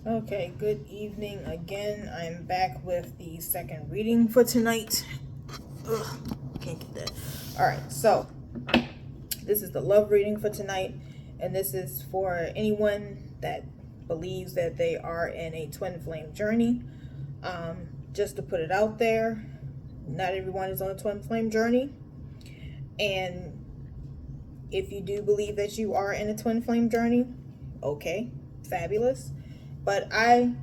Okay, good evening again. I'm back with the second reading for tonight. Ugh, can't get that. Alright, so this is the love reading for tonight, and this is for anyone that believes that they are in a twin flame journey. Just to put it out there, not everyone is on a twin flame journey, and if you do believe that you are in a twin flame journey, okay, fabulous. But I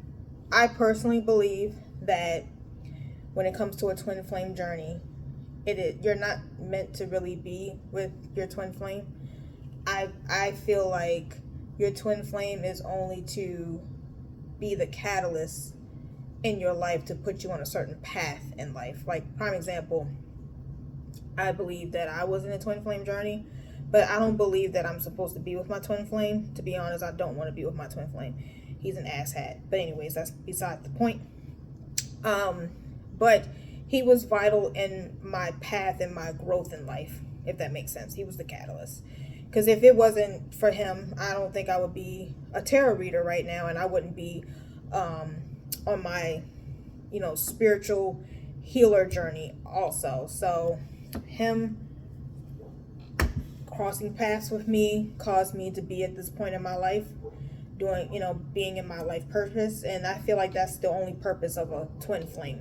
personally believe that when it comes to a twin flame journey, you're not meant to really be with your twin flame. I feel like your twin flame is only to be the catalyst in your life to put you on a certain path in life. Like prime example, I believe that I was in a twin flame journey, but I don't believe that I'm supposed to be with my twin flame. To be honest, I don't want to be with my twin flame. He's an asshat. But anyways, that's beside the point. Um, but he was vital in my path and my growth in life, if that makes sense. He was the catalyst. Because if it wasn't for him, I don't think I would be a tarot reader right now, and I wouldn't be on my, spiritual healer journey also. So him crossing paths with me caused me to be at this point in my life doing, being in my life purpose. And I feel like that's the only purpose of a twin flame.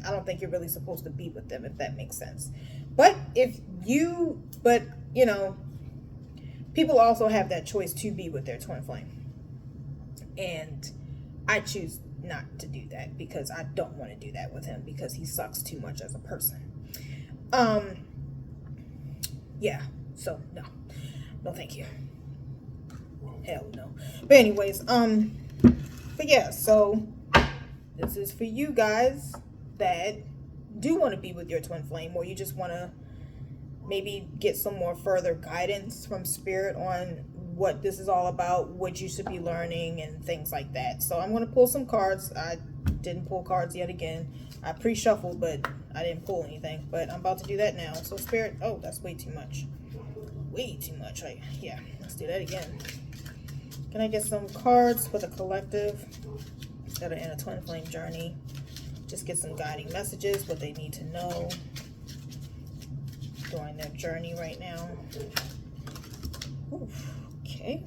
I don't think you're really supposed to be with them, if that makes sense. But you know, people also have that choice to be with their twin flame. And I choose not to do that because I don't want to do that with him because he sucks too much as a person. Um, yeah, so no. No, thank you. Hell no. But anyways, but yeah, so this is for you guys that do want to be with your twin flame, or you just want to maybe get some more further guidance from spirit on what this is all about, what you should be learning, and things like that. So I'm going to pull some cards. I didn't pull cards yet again. I pre-shuffled, but I didn't pull anything. But I'm about to do that now. So spirit, oh, that's way too much. Way too much. Like, yeah, let's do that again. Can I get some cards for the collective that are in a twin flame journey? Just get some guiding messages, what they need to know during their journey right now. Oof, okay.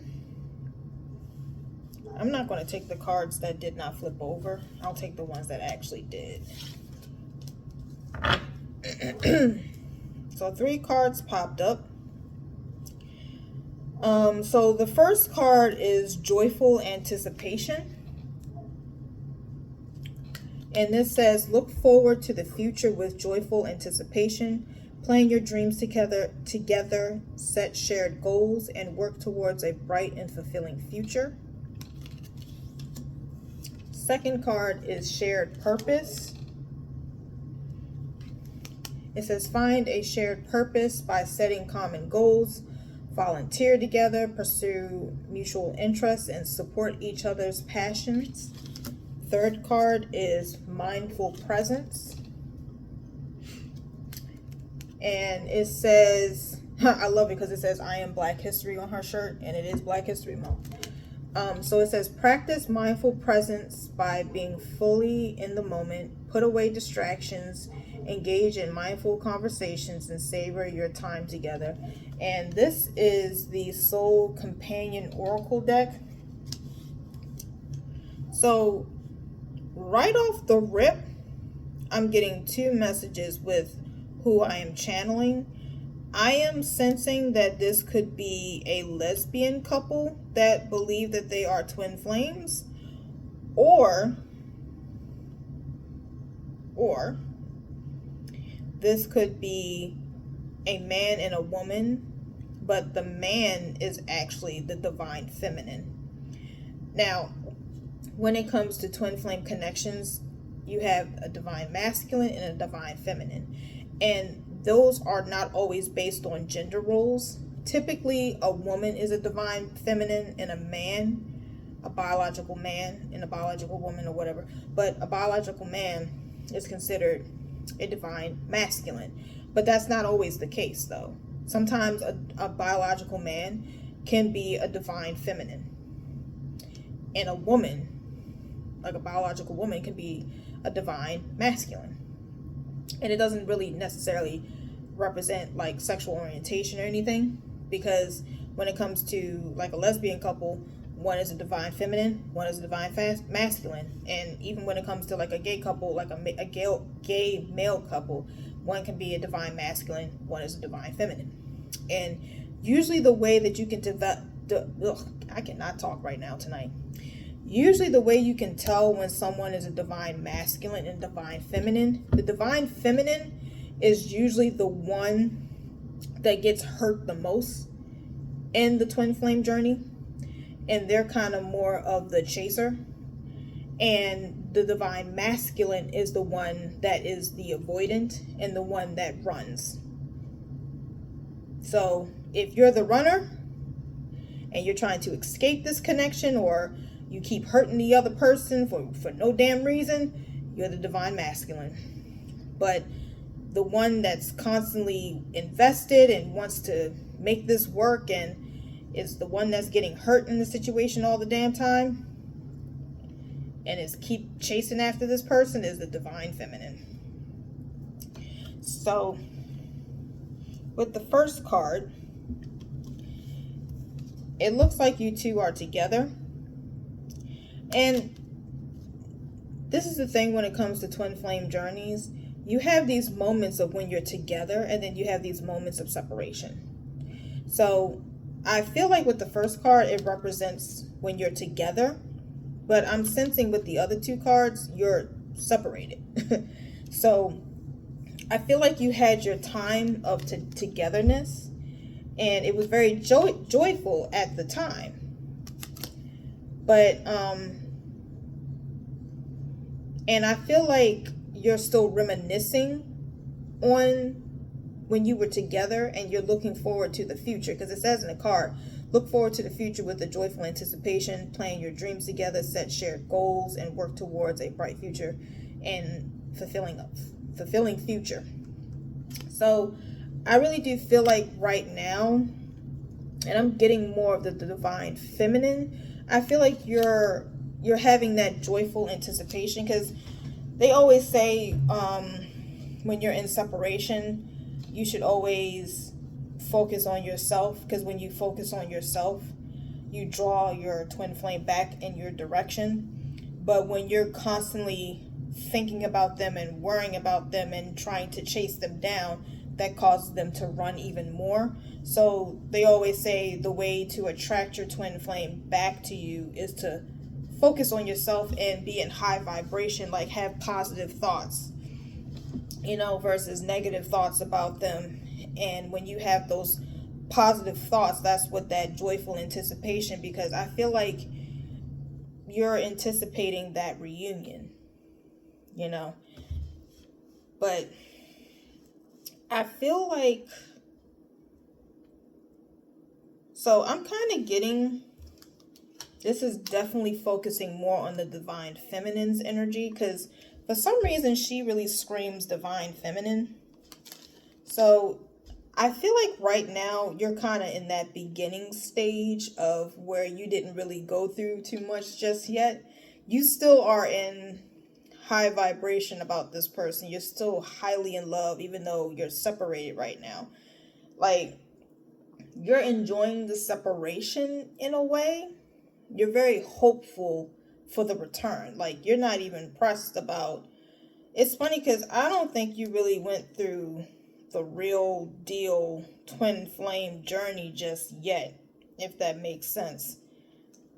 I'm not going to take the cards that did not flip over. I'll take the ones that actually did. So 3 cards popped up. So the first card is Joyful Anticipation. And this says, look forward to the future with joyful anticipation. Plan your dreams together, set shared goals, and work towards a bright and fulfilling future. Second card is Shared Purpose. It says, find a shared purpose by setting common goals, volunteer together, pursue mutual interests, and support each other's passions. Third card is Mindful Presence. And it says, I love it because it says I am Black History on her shirt, and it is Black History Month. So it says, practice mindful presence by being fully in the moment, put away distractions, engage in mindful conversations, and savor your time together. And this is the Soul Companion Oracle deck. So right off the rip, I'm getting 2 messages with who I am channeling. I am sensing that this could be a lesbian couple that believe that they are twin flames, or this could be a man and a woman, but the man is actually the divine feminine. Now, when it comes to twin flame connections, you have a divine masculine and a divine feminine. And those are not always based on gender roles. Typically, a woman is a divine feminine and a man, a biological man and a biological woman or whatever. But a biological man is considered a divine masculine. But that's not always the case, though. Sometimes a biological man can be a divine feminine. And a woman like a biological woman can be a divine masculine. And it doesn't really necessarily represent like sexual orientation or anything, because when it comes to like a lesbian couple, one is a divine feminine, one is a divine masculine. And even when it comes to like a gay couple, like a gay male couple, one can be a divine masculine, one is a divine feminine. And usually the way that you can develop, I cannot talk right now tonight. Usually the way you can tell when someone is a divine masculine and divine feminine, the divine feminine is usually the one that gets hurt the most in the twin flame journey, and they're kind of more of the chaser. And the divine masculine is the one that is the avoidant and the one that runs. So if you're the runner and you're trying to escape this connection, or you keep hurting the other person for no damn reason, you're the divine masculine. But the one that's constantly invested and wants to make this work and is the one that's getting hurt in the situation all the damn time and is keep chasing after this person is the divine feminine. So with the first card, it looks like you two are together. And this is the thing when it comes to twin flame journeys. You have these moments of when you're together, and then you have these moments of separation. So I feel like with the first card, it represents when you're together. But I'm sensing with the other two cards, you're separated. So I feel like you had your time of togetherness, and it was very joyful at the time. But and I feel like you're still reminiscing on when you were together, and you're looking forward to the future, because it says in the card, look forward to the future with a joyful anticipation, plan your dreams together, set shared goals, and work towards a bright future and fulfilling future. So I really do feel like right now, and I'm getting more of the divine feminine, I feel like you're having that joyful anticipation, because they always say when you're in separation, you should always focus on yourself, because when you focus on yourself, you draw your twin flame back in your direction. But when you're constantly thinking about them and worrying about them and trying to chase them down, that causes them to run even more. So they always say the way to attract your twin flame back to you is to focus on yourself and be in high vibration, like have positive thoughts, versus negative thoughts about them. And when you have those positive thoughts, that's what that joyful anticipation, because I feel like you're anticipating that reunion, but I feel like, so I'm kind of getting, this is definitely focusing more on the divine feminine's energy, because for some reason she really screams divine feminine. So I feel like right now you're kind of in that beginning stage of where you didn't really go through too much just yet. You still are in high vibration about this person. You're still highly in love, even though you're separated right now. Like, you're enjoying the separation in a way. You're very hopeful for the return. Like, you're not even pressed about. It's funny because I don't think you really went through the real deal twin flame journey just yet, if that makes sense.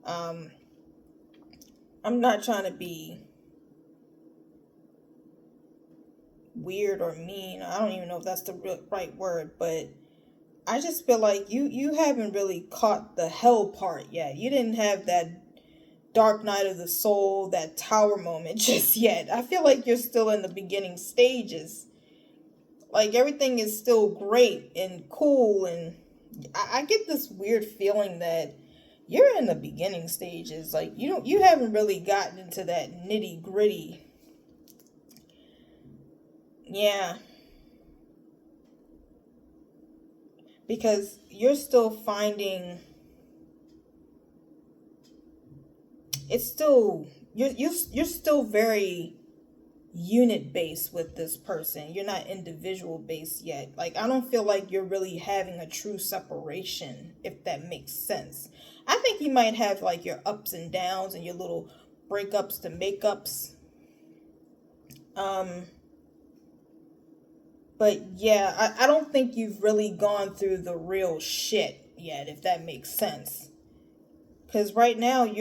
I'm not trying to be weird or mean. I don't even know if that's the right word, but I just feel like you haven't really caught the hell part yet. You didn't have that dark night of the soul, that tower moment just yet. I feel like you're still in the beginning stages. Like, everything is still great and cool, and I get this weird feeling that you're in the beginning stages. Like, you haven't really gotten into that nitty gritty. Yeah. Because you're still finding, it's still you're still very unit based with this person. You're not individual based yet. Like, I don't feel like you're really having a true separation, if that makes sense. I think you might have like your ups and downs and your little breakups to makeups. Um, but yeah, I don't think you've really gone through the real shit yet, if that makes sense. Because right now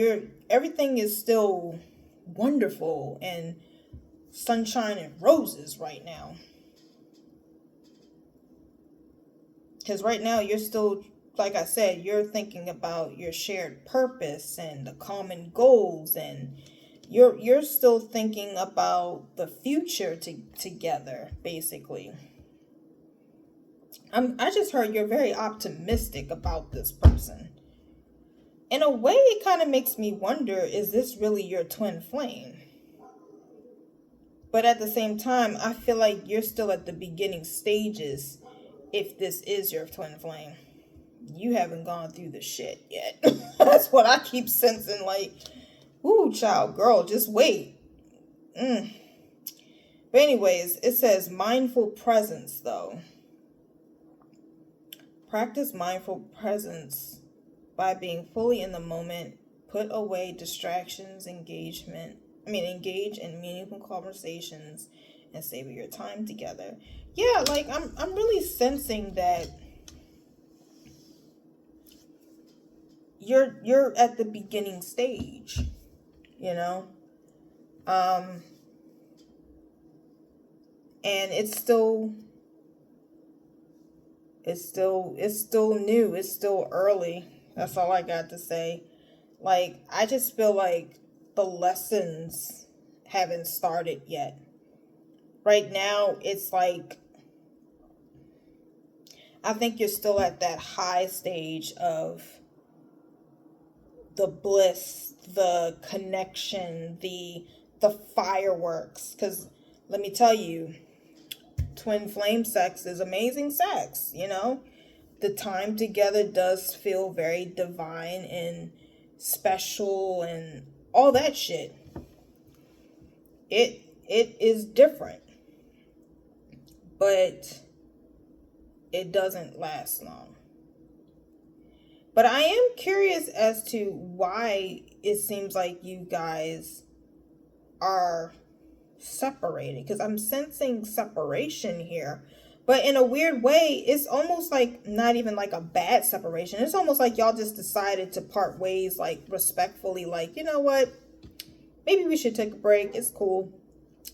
everything is still wonderful and sunshine and roses right now. Because right now you're still, like I said, you're thinking about your shared purpose and the common goals, and you're still thinking about the future together, basically. I just heard you're very optimistic about this person. In a way, it kind of makes me wonder, is this really your twin flame? But at the same time, I feel like you're still at the beginning stages if this is your twin flame. You haven't gone through the shit yet. That's what I keep sensing, like, ooh, child, girl, just wait. But anyways, it says mindful presence, though. Practice mindful presence by being fully in the moment. Put away distractions, engage in meaningful conversations and savor your time together. Yeah, like I'm really sensing that you're at the beginning stage, you know? And it's still new, it's still early. That's all I got to say. Like, I just feel like the lessons haven't started yet. Right now, it's like, I think you're still at that high stage of the bliss, the connection, the fireworks. Because let me tell you, twin flame sex is amazing sex, you know? The time together does feel very divine and special and all that shit. It is different, but it doesn't last long. But I am curious as to why it seems like you guys are separated, because I'm sensing separation here. But in a weird way, it's almost like not even like a bad separation. It's almost like y'all just decided to part ways, like respectfully, like, you know what? Maybe we should take a break. It's cool.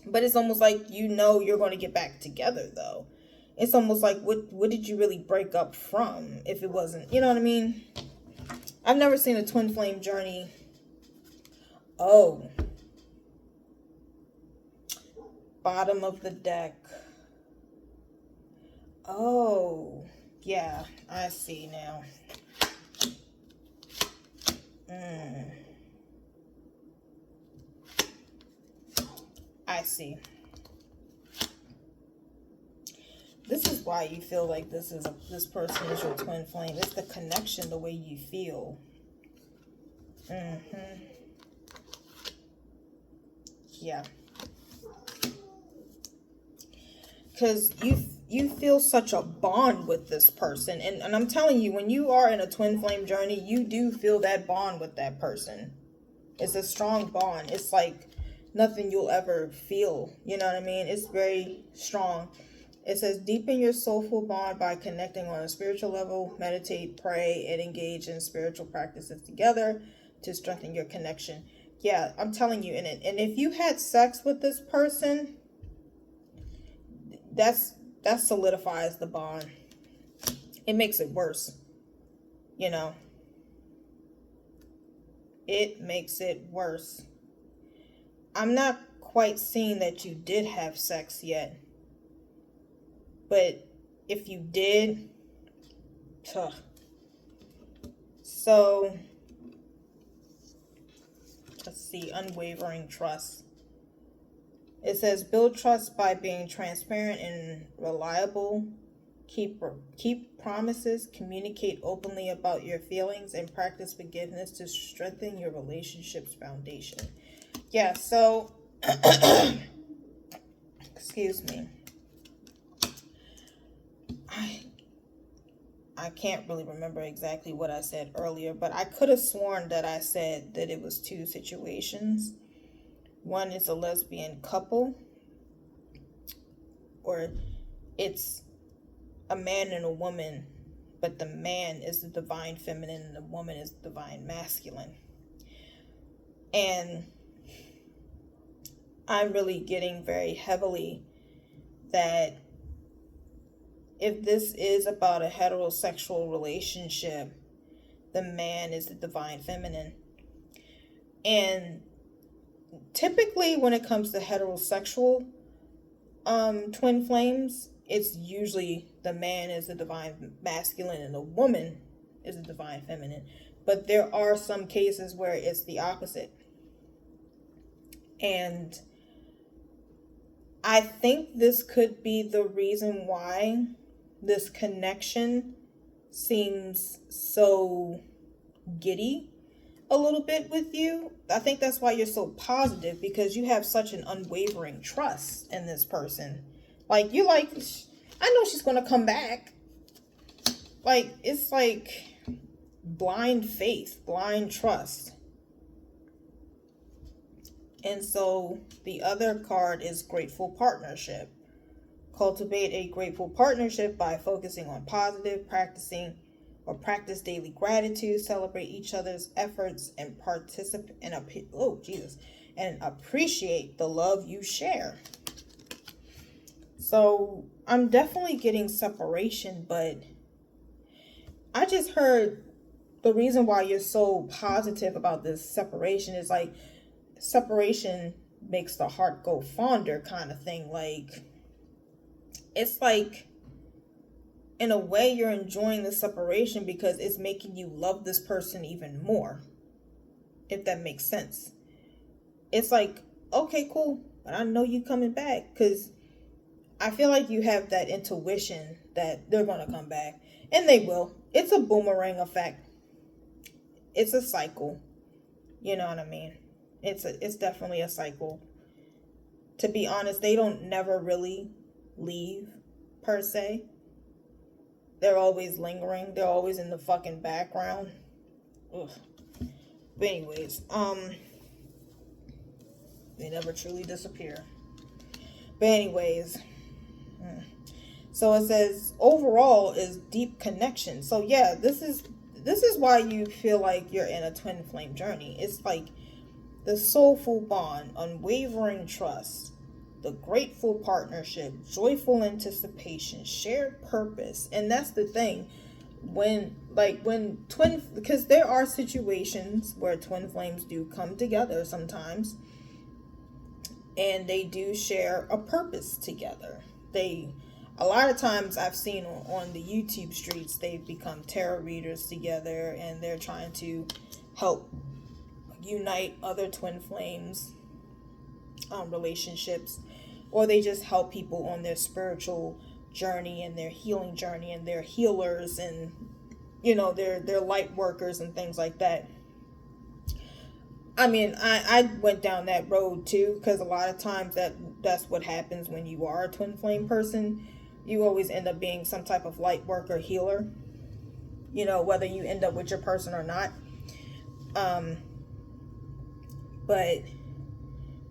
But it's almost like, you know, you're going to get back together, though. It's almost like, what did you really break up from if it wasn't, you know what I mean? I've never seen a twin flame journey. Oh. Bottom of the deck. Oh. Yeah, I see now. I see. This is why you feel like this person is your twin flame. It's the connection, the way you feel. Yeah. Because you feel such a bond with this person. And I'm telling you, when you are in a twin flame journey, you do feel that bond with that person. It's a strong bond. It's like nothing you'll ever feel. You know what I mean? It's very strong. It says, deepen your soulful bond by connecting on a spiritual level. Meditate, pray, and engage in spiritual practices together to strengthen your connection. Yeah, I'm telling you. And if you had sex with this person, that solidifies the bond. It makes it worse. You know? It makes it worse. I'm not quite seeing that you did have sex yet. But if you did, so let's see, unwavering trust. It says, build trust by being transparent and reliable. Keep promises, communicate openly about your feelings, and practice forgiveness to strengthen your relationship's foundation. Yeah, so excuse me. I can't really remember exactly what I said earlier, but I could have sworn that I said that it was two situations. One is a lesbian couple, or it's a man and a woman, but the man is the divine feminine and the woman is the divine masculine. And I'm really getting very heavily that if this is about a heterosexual relationship, the man is the divine feminine. And typically when it comes to heterosexual twin flames, it's usually the man is the divine masculine and the woman is the divine feminine. But there are some cases where it's the opposite. And I think this could be the reason why this connection seems so giddy a little bit with you. I think that's why you're so positive, because you have such an unwavering trust in this person. Like, you like, I know she's going to come back. Like, it's like blind faith, blind trust. And so the other card is grateful partnership. Cultivate a grateful partnership by focusing on positive, practice daily gratitude, celebrate each other's efforts, and and appreciate the love you share. So I'm definitely getting separation, but I just heard the reason why you're so positive about this separation is like separation makes the heart go fonder kind of thing. Like, it's like, in a way, you're enjoying the separation because it's making you love this person even more, if that makes sense. It's like, okay, cool, but I know you coming back, because I feel like you have that intuition that they're going to come back, and they will. It's a boomerang effect. It's a cycle. You know what I mean? It's definitely a cycle. To be honest, they don't never really leave, per se. They're always lingering. They're always in the fucking background. Ugh. But anyways, they never truly disappear. But anyways, so it says overall is deep connection. So yeah, this is why you feel like you're in a twin flame journey. It's like the soulful bond, unwavering trust, the grateful partnership, joyful anticipation, shared purpose. And that's the thing. Because there are situations where twin flames do come together sometimes, and they do share a purpose together. A lot of times I've seen on the YouTube streets, they've become tarot readers together, and they're trying to help unite other twin flames relationships, or they just help people on their spiritual journey and their healing journey, and they're healers, and they're light workers and things like that. I mean, I went down that road too, because a lot of times that's what happens when you are a twin flame person. You always end up being some type of light worker, healer, whether you end up with your person or not. But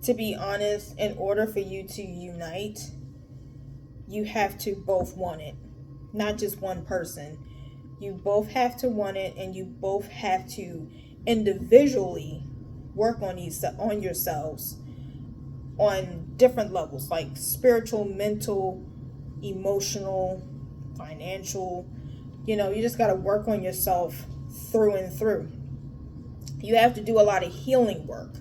to be honest, in order for you to unite, you have to both want it, not just one person. You both have to want it, and you both have to individually work on yourselves on different levels, like spiritual, mental, emotional, financial. You just got to work on yourself through and through. You have to do a lot of healing work,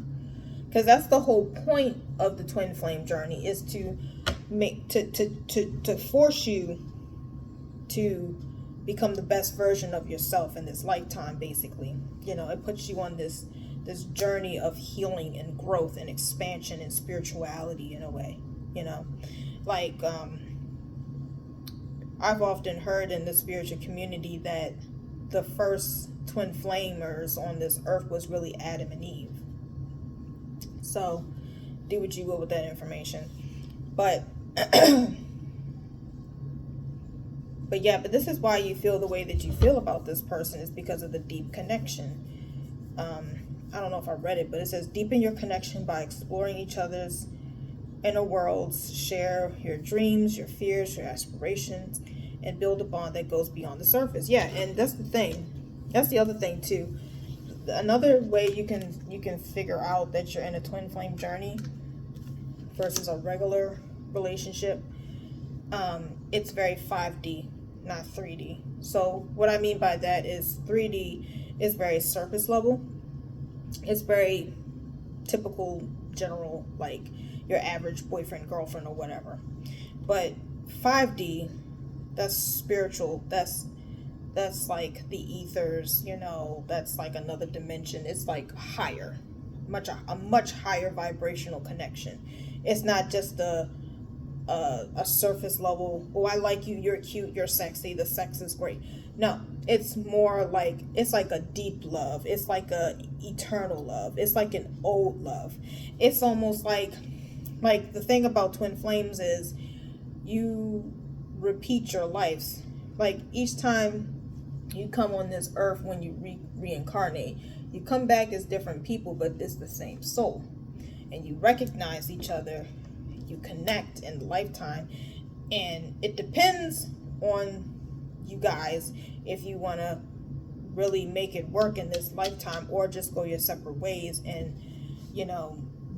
because that's the whole point of the twin flame journey, is to force you to become the best version of yourself in this lifetime. Basically, it puts you on this journey of healing and growth and expansion and spirituality in a way. Like I've often heard in the spiritual community that the first twin flamers on this earth was really Adam and Eve. So do what you will with that information. But but this is why you feel the way that you feel about this person, is because of the deep connection. I don't know if I read it, but it says deepen your connection by exploring each other's inner worlds, share your dreams, your fears, your aspirations, and build a bond that goes beyond the surface. Yeah, and that's the thing. That's the other thing too. Another way you can figure out that you're in a twin flame journey versus a regular relationship, it's very 5D, not 3D. So what I mean by that is 3D is very surface level. It's very typical, general, like your average boyfriend, girlfriend, or whatever. But 5D, that's spiritual. That's like the ethers, that's like another dimension. It's like higher, a much higher vibrational connection. It's not just a surface level, oh, I like you, you're cute, you're sexy, the sex is great. No, it's more like, it's like a deep love. It's like a eternal love. It's like an old love. It's almost like the thing about twin flames is you repeat your lives. Like each time you come on this earth, when you reincarnate, you come back as different people, but it's the same soul. And you recognize each other, you connect in the lifetime, and it depends on you guys if you want to really make it work in this lifetime, or just go your separate ways and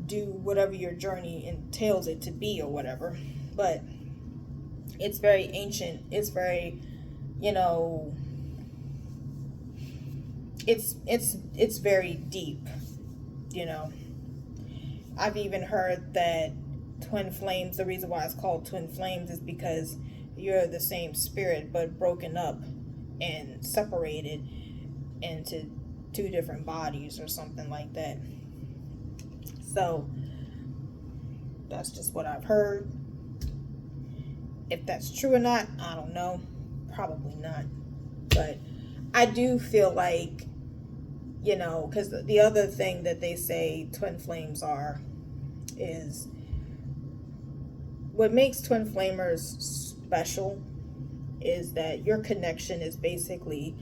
do whatever your journey entails it to be, or whatever. But it's very ancient. It's very, it's very deep. I've even heard that twin flames, the reason why it's called twin flames is because you're the same spirit but broken up and separated into two different bodies or something like that. So that's just what I've heard. If that's true or not, I don't know. Probably not. But I do feel like, because the other thing that they say twin flames is what makes twin flamers special is that your connection is basically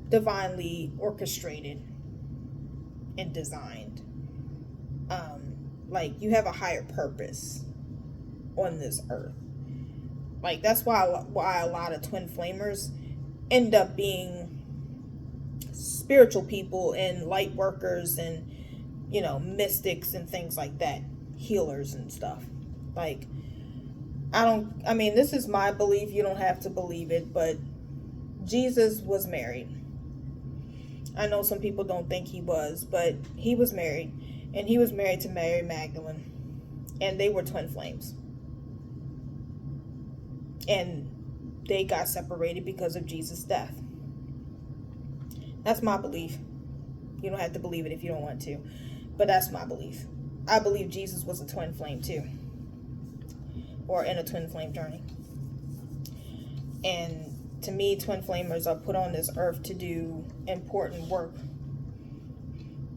divinely orchestrated and designed. Like you have a higher purpose on this earth. Like that's why a lot of twin flamers end up being spiritual people and light workers and mystics and things like that, healers and stuff. Like this is my belief, you don't have to believe it, but Jesus was married. I know some people don't think he was, but he was married, and he was married to Mary Magdalene, and they were twin flames. And they got separated because of Jesus' death. That's my belief. You don't have to believe it if you don't want to, but that's my belief. I believe Jesus was a twin flame too, or in a twin flame journey. And to me, twin flamers are put on this earth to do important work.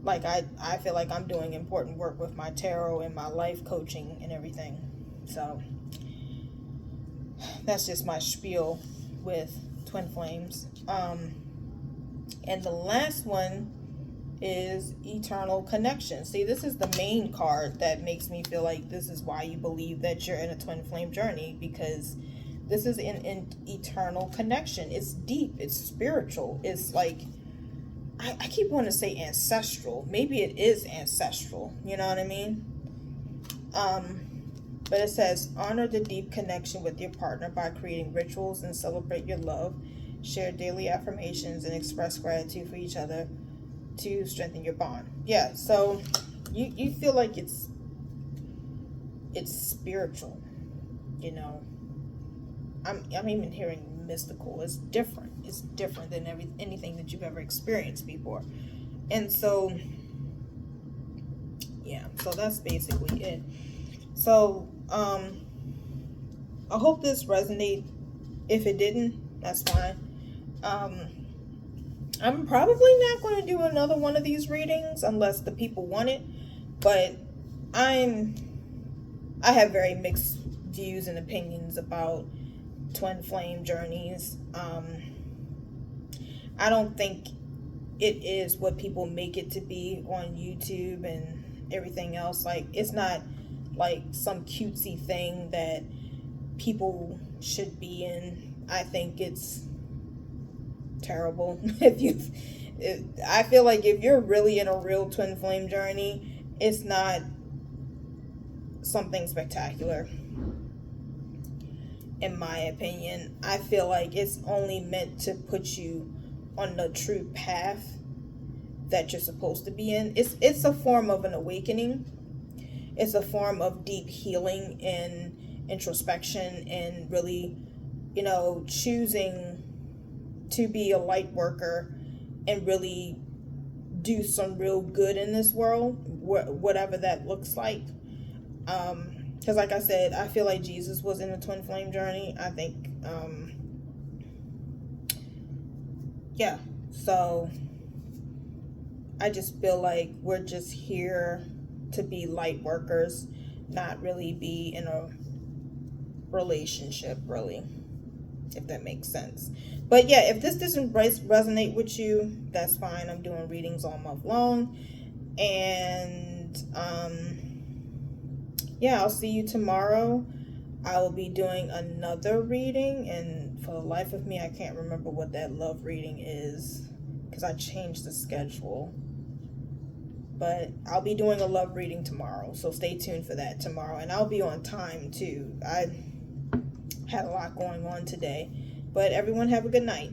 Like I feel like I'm doing important work with my tarot and my life coaching and everything. So that's just my spiel with twin flames. And the last one is eternal connection. See, this is the main card that makes me feel like this is why you believe that you're in a twin flame journey, because this is an eternal connection. It's deep, it's spiritual, it's like, I keep wanting to say ancestral. Maybe it is ancestral, you know what I mean? But it says, honor the deep connection with your partner by creating rituals and celebrate your love. Share daily affirmations and express gratitude for each other to strengthen your bond. Yeah, so you feel like it's spiritual, I'm even hearing mystical. It's different. It's different than anything that you've ever experienced before. And so, yeah, so that's basically it. So, I hope this resonated. If it didn't, that's fine. I'm probably not going to do another one of these readings unless the people want it. But I have very mixed views and opinions about twin flame journeys. I don't think it is what people make it to be on YouTube and everything else. Like, it's not like some cutesy thing that people should be in. I think it's terrible. I feel like if you're really in a real twin flame journey, it's not something spectacular. In my opinion, I feel like it's only meant to put you on the true path that you're supposed to be in. It's a form of an awakening. It's a form of deep healing and introspection, and really, choosing to be a light worker and really do some real good in this world, whatever that looks like. Because like I said, I feel like Jesus was in the twin flame journey. I think, yeah. So I just feel like we're just here to be light workers, not really be in a relationship, really, if that makes sense. But yeah, if this doesn't resonate with you, that's fine. I'm doing readings all month long. And yeah, I'll see you tomorrow. I will be doing another reading, and for the life of me, I can't remember what that love reading is because I changed the schedule. But I'll be doing a love reading tomorrow, so stay tuned for that tomorrow. And I'll be on time too. I had a lot going on today. But everyone have a good night.